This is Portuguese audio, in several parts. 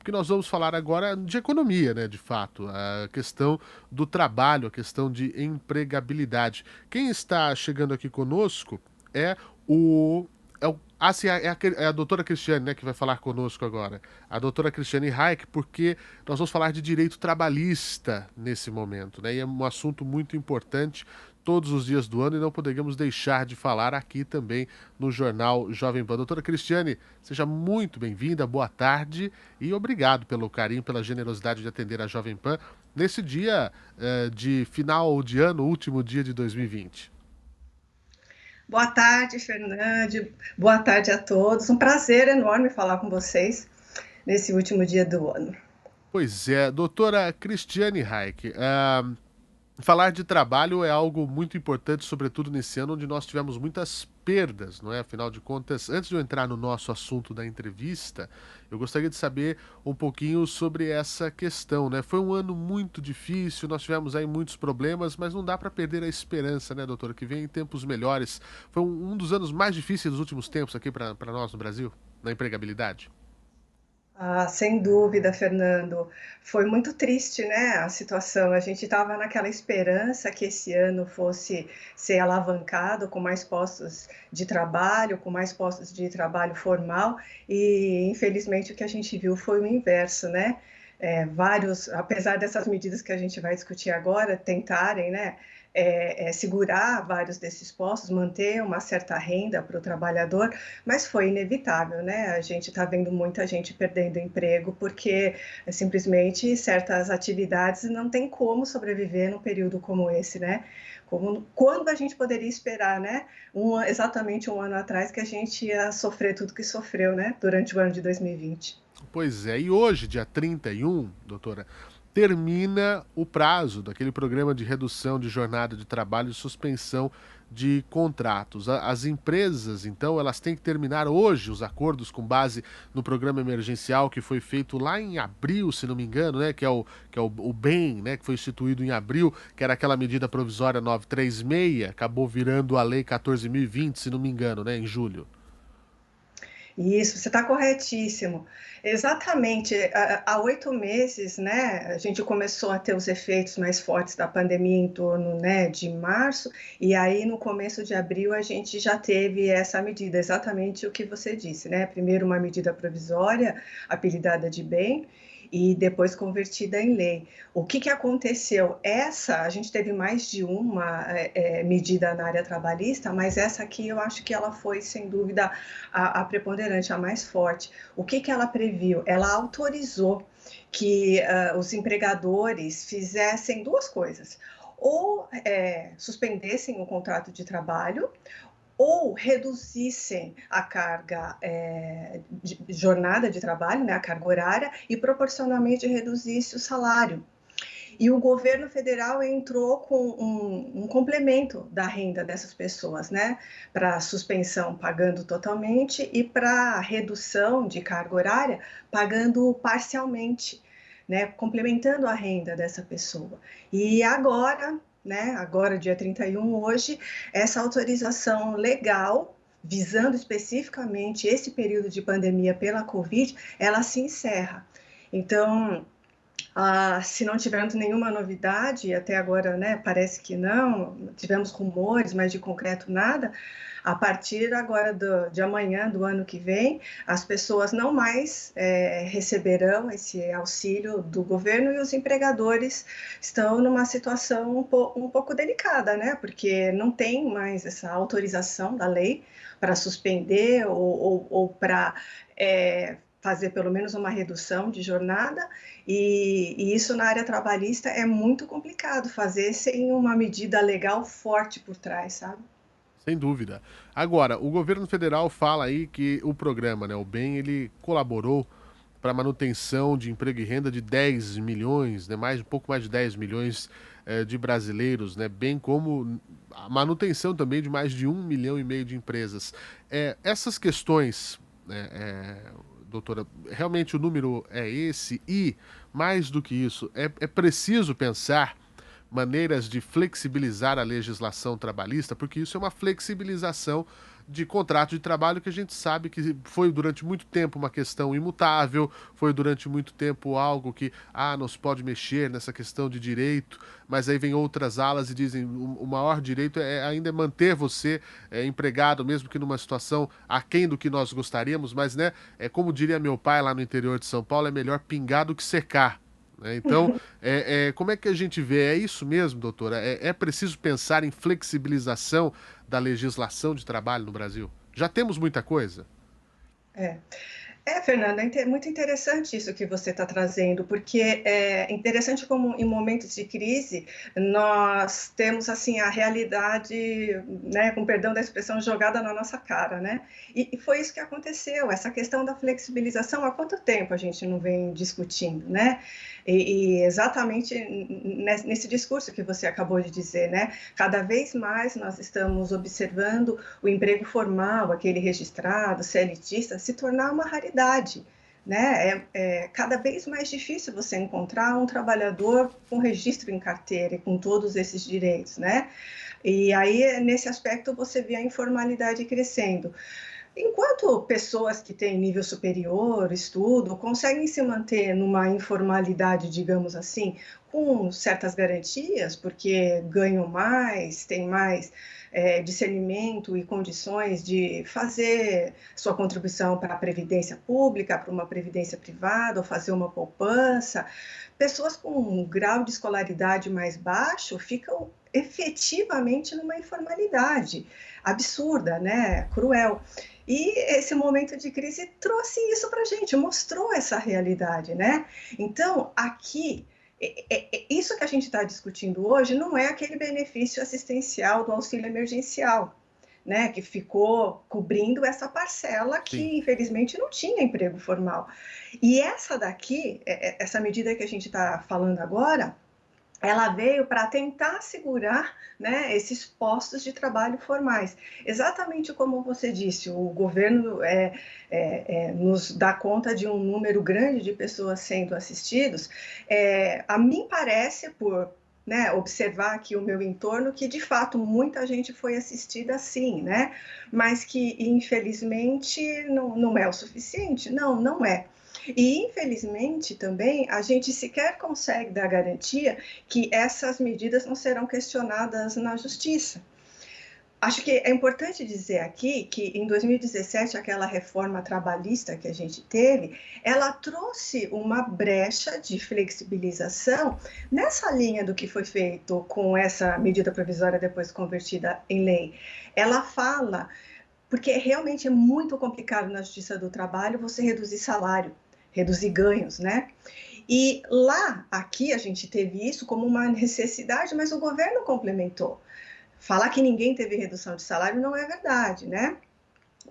porque nós vamos falar agora de economia, né, de fato, a questão do trabalho, a questão de empregabilidade. Quem está chegando aqui conosco é o sim, é a doutora Cristiane, né, que vai falar conosco agora. A doutora Cristiane Hayek, porque nós vamos falar de direito trabalhista nesse momento, né? E é um assunto muito importante todos os dias do ano e não poderíamos deixar de falar aqui também no Jornal Jovem Pan. Doutora Cristiane, seja muito bem-vinda, boa tarde e obrigado pelo carinho, pela generosidade de atender a Jovem Pan nesse dia de final de ano, último dia de 2020. Boa tarde, Fernande. Boa tarde a todos. Um prazer enorme falar com vocês nesse último dia do ano. Pois é, doutora Cristiane Hayek, falar de trabalho é algo muito importante, sobretudo nesse ano onde nós tivemos muitas perdas, não é? Afinal de contas, antes de eu entrar no nosso assunto da entrevista, eu gostaria de saber um pouquinho sobre essa questão, né? Foi um ano muito difícil, nós tivemos aí muitos problemas, mas não dá para perder a esperança, né, doutora? Que vem em tempos melhores. Foi um dos anos mais difíceis dos últimos tempos aqui para nós no Brasil, na empregabilidade. Ah, sem dúvida, Fernando. Foi muito triste, né, a situação. A gente estava naquela esperança que esse ano fosse ser alavancado com mais postos de trabalho, com mais postos de trabalho formal, e infelizmente o que a gente viu foi o inverso, né? Apesar dessas medidas que a gente vai discutir agora, tentarem, né, segurar vários desses postos, manter uma certa renda para o trabalhador, mas foi inevitável, né? A gente está vendo muita gente perdendo emprego porque simplesmente certas atividades não tem como sobreviver num período como esse, né? Quando a gente poderia esperar, né? Exatamente um ano atrás que a gente ia sofrer tudo que sofreu, né? Durante o ano de 2020. Pois é, e hoje, dia 31, doutora, termina o prazo daquele programa de redução de jornada de trabalho e suspensão de contratos. As empresas, então, elas têm que terminar hoje os acordos com base no programa emergencial que foi feito lá em abril, se não me engano, né, que é o BEM, né, que foi instituído em abril, que era aquela medida provisória 936, acabou virando a lei 14.020, se não me engano, né, em julho. Isso, você está corretíssimo. Exatamente, há 8 meses, né, a gente começou a ter os efeitos mais fortes da pandemia em torno, né, de março, e aí no começo de abril a gente já teve essa medida, exatamente o que você disse, né? Primeiro uma medida provisória, apelidada de bem, e depois convertida em lei. O que aconteceu? A gente teve mais de uma medida na área trabalhista, mas essa aqui eu acho que ela foi, sem dúvida, a preponderante, a mais forte. O que ela previu? Ela autorizou que os empregadores fizessem duas coisas: ou suspendessem o contrato de trabalho, ou reduzissem a carga de jornada de trabalho, né, a carga horária, e proporcionalmente reduzisse o salário. E o governo federal entrou com um complemento da renda dessas pessoas, né? Para suspensão pagando totalmente e para redução de carga horária pagando parcialmente, né? Complementando a renda dessa pessoa. E agora, né? Agora, dia 31, hoje, essa autorização legal visando especificamente esse período de pandemia pela Covid, ela se encerra. Então, se não tivermos nenhuma novidade, até agora, né, parece que não, tivemos rumores, mas de concreto nada, a partir agora de amanhã do ano que vem, as pessoas não mais receberão esse auxílio do governo e os empregadores estão numa situação um pouco delicada, né, porque não tem mais essa autorização da lei para suspender ou para fazer pelo menos uma redução de jornada, e isso na área trabalhista é muito complicado fazer sem uma medida legal forte por trás, sabe? Sem dúvida. Agora, o governo federal fala aí que o programa, né, o BEM, ele colaborou para a manutenção de emprego e renda de 10 milhões, né, um pouco mais de 10 milhões de brasileiros, né, bem como a manutenção também de mais de 1,5 milhão de empresas. Essas questões, né, doutora, realmente o número é esse e, mais do que isso, é preciso pensar maneiras de flexibilizar a legislação trabalhista, porque isso é uma flexibilização de contrato de trabalho que a gente sabe que foi durante muito tempo uma questão imutável, foi durante muito tempo algo que, não se pode mexer nessa questão de direito, mas aí vem outras alas e dizem o maior direito ainda é manter você empregado, mesmo que numa situação aquém do que nós gostaríamos, mas, né, como diria meu pai lá no interior de São Paulo, é melhor pingar do que secar. Né? Então, como é que a gente vê? É isso mesmo, doutora? É preciso pensar em flexibilização da legislação de trabalho no Brasil? Já temos muita coisa? É. Fernanda, muito interessante isso que você está trazendo, porque é interessante como em momentos de crise nós temos assim a realidade, né, com perdão da expressão, jogada na nossa cara, né? E foi isso que aconteceu, essa questão da flexibilização, há quanto tempo a gente não vem discutindo, né? E exatamente nesse discurso que você acabou de dizer, né? Cada vez mais nós estamos observando o emprego formal, aquele registrado, CLTista, se tornar uma raridade. Né? É cada vez mais difícil você encontrar um trabalhador com registro em carteira e com todos esses direitos, né? E aí, nesse aspecto, você vê a informalidade crescendo. Enquanto pessoas que têm nível superior, estudo, conseguem se manter numa informalidade, digamos assim, com certas garantias, porque ganham mais, têm mais discernimento e condições de fazer sua contribuição para a previdência pública, para uma previdência privada, ou fazer uma poupança, pessoas com um grau de escolaridade mais baixo ficam efetivamente numa informalidade absurda, né? Cruel. E esse momento de crise trouxe isso para a gente, mostrou essa realidade, né? Então, aqui, isso que a gente está discutindo hoje não é aquele benefício assistencial do auxílio emergencial, né? Que ficou cobrindo essa parcela Sim. que, infelizmente, não tinha emprego formal. E essa daqui, essa medida que a gente está falando agora, ela veio para tentar segurar, né, esses postos de trabalho formais. Exatamente como você disse, o governo nos dá conta de um número grande de pessoas sendo assistidos. A mim parece, por observar aqui o meu entorno, que de fato muita gente foi assistida sim, né? Mas que infelizmente não é o suficiente. Não é. E, infelizmente, também, a gente sequer consegue dar garantia que essas medidas não serão questionadas na justiça. Acho que é importante dizer aqui que, em 2017, aquela reforma trabalhista que a gente teve, ela trouxe uma brecha de flexibilização nessa linha do que foi feito com essa medida provisória depois convertida em lei. Ela fala, porque realmente é muito complicado na Justiça do Trabalho você reduzir salário, reduzir ganhos, né? E lá, aqui, a gente teve isso como uma necessidade, mas o governo complementou. Falar que ninguém teve redução de salário não é verdade, né?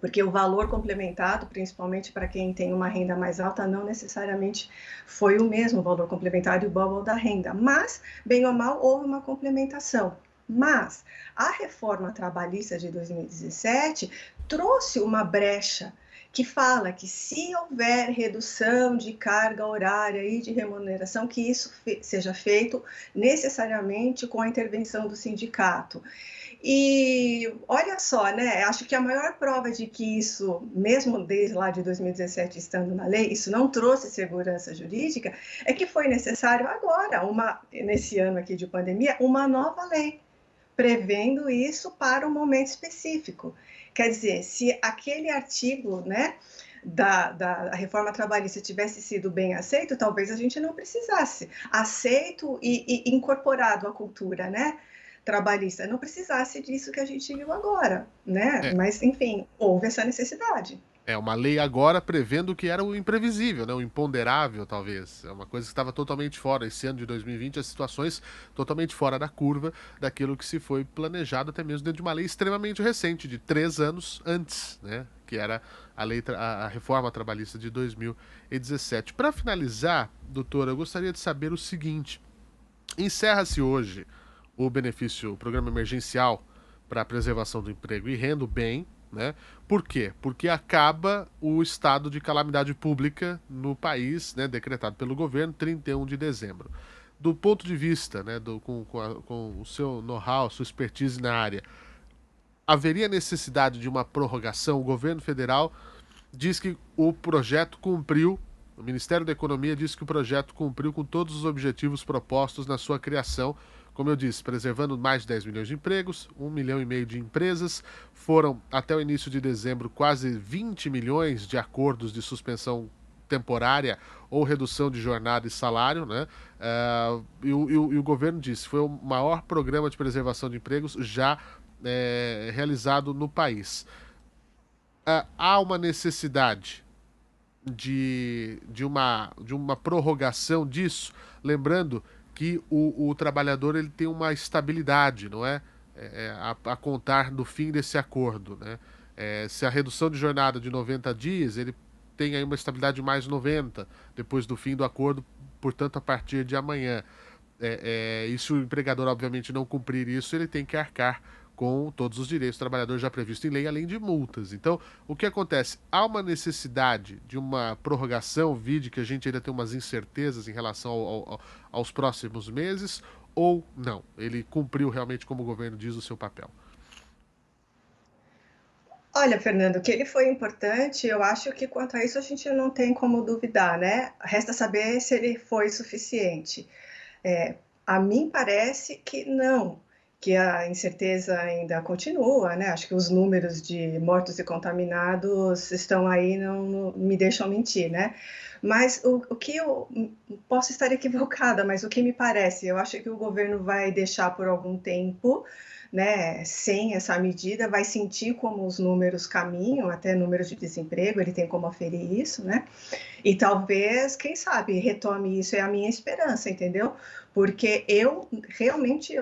Porque o valor complementado, principalmente para quem tem uma renda mais alta, não necessariamente foi o mesmo valor complementar igual ao da renda. Mas, bem ou mal, houve uma complementação. Mas a reforma trabalhista de 2017 trouxe uma brecha que fala que se houver redução de carga horária e de remuneração, que isso seja feito necessariamente com a intervenção do sindicato. E olha só, né? Acho que a maior prova de que isso, mesmo desde lá de 2017 estando na lei, isso não trouxe segurança jurídica, é que foi necessário agora, nesse ano aqui de pandemia, uma nova lei prevendo isso para um momento específico. Quer dizer, se aquele artigo, né, da reforma trabalhista tivesse sido bem aceito, talvez a gente não precisasse. Aceito e incorporado à cultura, né, trabalhista, não precisasse disso que a gente viu agora, né? É, Mas, enfim, houve essa necessidade. É uma lei agora prevendo o que era o imprevisível, né? O imponderável, talvez. É uma coisa que estava totalmente fora. Esse ano de 2020, as situações totalmente fora da curva daquilo que se foi planejado, até mesmo dentro de uma lei extremamente recente, de 3 anos antes, né? Que era a reforma trabalhista de 2017. Para finalizar, doutora, eu gostaria de saber o seguinte: encerra-se hoje o programa emergencial para a preservação do emprego e renda bem, né? Por quê? Porque acaba o estado de calamidade pública no país, né, decretado pelo governo 31 de dezembro. Do ponto de vista, né, com o seu know-how, sua expertise na área, haveria necessidade de uma prorrogação. O governo federal diz que o projeto cumpriu, o Ministério da Economia diz que o projeto cumpriu com todos os objetivos propostos na sua criação, como eu disse, preservando mais de 10 milhões de empregos, 1,5 milhão de empresas, foram até o início de dezembro quase 20 milhões de acordos de suspensão temporária ou redução de jornada e salário, né? E o governo disse foi o maior programa de preservação de empregos já realizado no país. Há uma necessidade de uma prorrogação disso, lembrando que o trabalhador ele tem uma estabilidade, não é? A contar do fim desse acordo, né? Se a redução de jornada de 90 dias, ele tem aí uma estabilidade de mais 90 depois do fim do acordo, portanto, a partir de amanhã. E se o empregador, obviamente, não cumprir isso, ele tem que arcar com todos os direitos do trabalhador já previstos em lei, além de multas. Então, o que acontece? Há uma necessidade de uma prorrogação, vide que a gente ainda tem umas incertezas em relação aos próximos meses, ou não? Ele cumpriu realmente, como o governo diz, o seu papel? Olha, Fernando, que ele foi importante, eu acho que quanto a isso a gente não tem como duvidar, né? Resta saber se ele foi suficiente. A mim parece que não, que a incerteza ainda continua, né? Acho que os números de mortos e contaminados estão aí, não me deixam mentir, né? Mas o que eu posso estar equivocada, mas o que me parece, eu acho que o governo vai deixar por algum tempo, né, sem essa medida, vai sentir como os números caminham, até números de desemprego, ele tem como aferir isso, né? E talvez, quem sabe, retome isso, é a minha esperança, entendeu? Porque eu realmente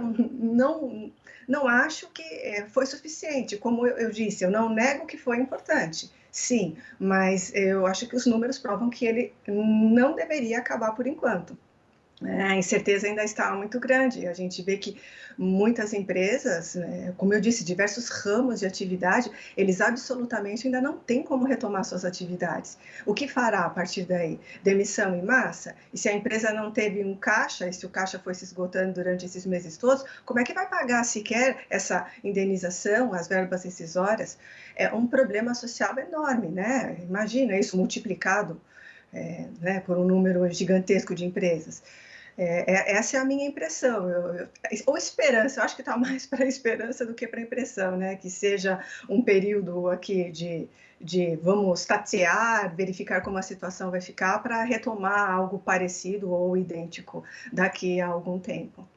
não acho que foi suficiente. Como eu disse, eu não nego que foi importante, sim, mas eu acho que os números provam que ele não deveria acabar por enquanto. A incerteza ainda está muito grande. A gente vê que muitas empresas, né, como eu disse, diversos ramos de atividade, eles absolutamente ainda não têm como retomar suas atividades. O que fará a partir daí? Demissão em massa? E se a empresa não teve um caixa, e se o caixa foi se esgotando durante esses meses todos, como é que vai pagar sequer essa indenização, as verbas rescisórias? É um problema social enorme, né? Imagina isso multiplicado né, por um número gigantesco de empresas. Essa é a minha impressão, ou esperança, eu acho que está mais para a esperança do que para a impressão, né? Que seja um período aqui de vamos tatear, verificar como a situação vai ficar para retomar algo parecido ou idêntico daqui a algum tempo.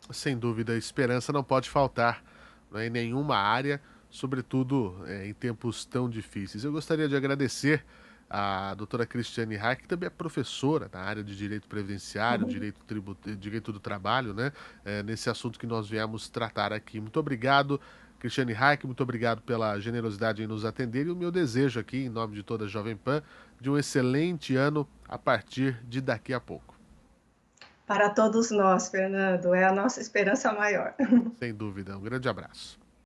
Sem dúvida, a esperança não pode faltar, não é, em nenhuma área, sobretudo em tempos tão difíceis. Eu gostaria de agradecer a doutora Cristiane Hack, que também é professora na área de direito previdenciário, direito do trabalho, né? Nesse assunto que nós viemos tratar aqui. Muito obrigado, Cristiane Hack, muito obrigado pela generosidade em nos atender e o meu desejo aqui, em nome de toda a Jovem Pan, de um excelente ano a partir de daqui a pouco. Para todos nós, Fernando, é a nossa esperança maior. Sem dúvida. Um grande abraço.